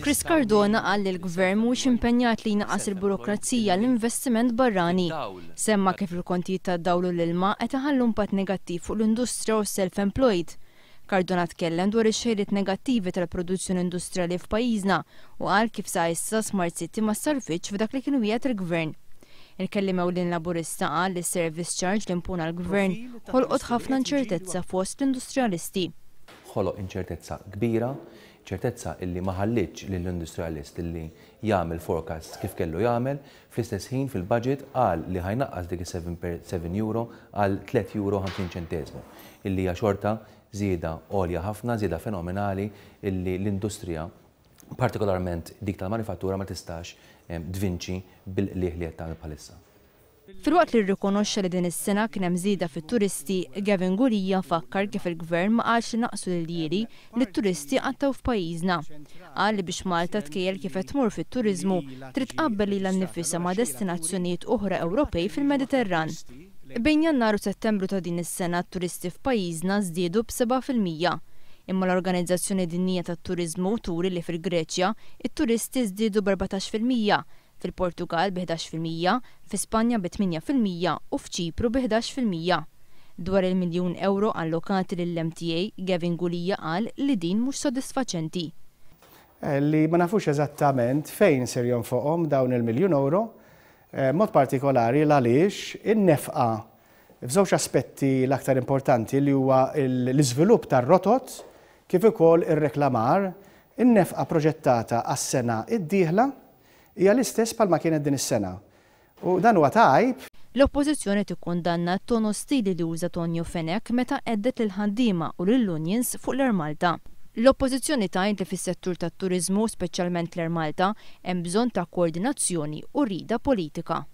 Chris Cardona qal li l-Gvern mhux impenjat li jnaqqas il-burokrazija l-investiment barrani. Semma kif il-kontijiet tad-dawl u l-ilma qed iħallu impatt negattiv fuq l-industrija u self-employed. Cardona tkellem dwar ix-xejriet negattivi tal-produzzjoni industrijali f'pajjiżna u qal kif sa issa Smart City ma sarfitx f'dak li kienu qiegħed il-Gvern. Il-kellim ewlien Laburista qal li s-service charge li impuna l-Gvern ħolqot ħafna inċertezza fost l-industrijalisti. Ħoloq inċertezza kbira, ċertezza illi ma ħallitx lill-industrialist illi jagħmel forecast kif kellu jagħmel, fl-istess ħin fil-budget qal li ħajnaqqas dik 7 euro għal 3 euro 50 ċentesmu, illi hija xorta żieda għolja ħafna, żieda fenomenali illi l-industrija, partikolarment dik tal-manifattura ma tistax tvinċi bil-qlieħ li qed tagħmel bħalissa. Filwaqt li rrikonoxxa li din is-sena kien hemm żieda fit-turisti, Gavin Gurija fakkar kif il-Gvern ma qalx li naqsu l-lieri li t-turisti għattaw f'pajjiżna. Qal li biex Malta tkejjel kif qed tmur fit-turiżmu trid tqabbel lilha nnifisha ma' destinazzjonijiet oħra Ewropej fil-Mediterran. Bejn Jannar u Settembru ta' din is-sena t-turisti f'pajjiżna żdiedu b'7%. Imma l-Organizzazzjoni Dinjija tat-Turiżmu turi li fil-Greċja it-turisti żdiedu b'14%, fil-Portugal b'11%, f'Ispanja b'8% u f'Ċipru b'11%. Dwar il-1,000,000 euro allokati lill-MTA, Gavin Gurija qal li din mhux sodisfaċenti. Li ma nafux eżattament fejn ser jonfoqhom dawn il-1,000,000 euro, mod partikolari għaliex in-nefqa f'żewġ aspetti l-aktar importanti li huwa l-iżvilupp tar-rotot kif ukoll ir-reklamar, in-nefqa proġettata għas-sena d-dieħla hija l-istess bħalma kienet din is-sena. U dan huwa tajb. L-Oppożizzjoni tikkundanna t-ton ostili li uża Tonju Fenek meta qeddet lill-ħaddiema u lill-unions fuq l-Air Malta. L-Oppożizzjoni tgħid li fis-settur tat-turiżmu, speċjalment l-Air Malta, hemm bżonn ta' koordinazzjoni u rieda politika.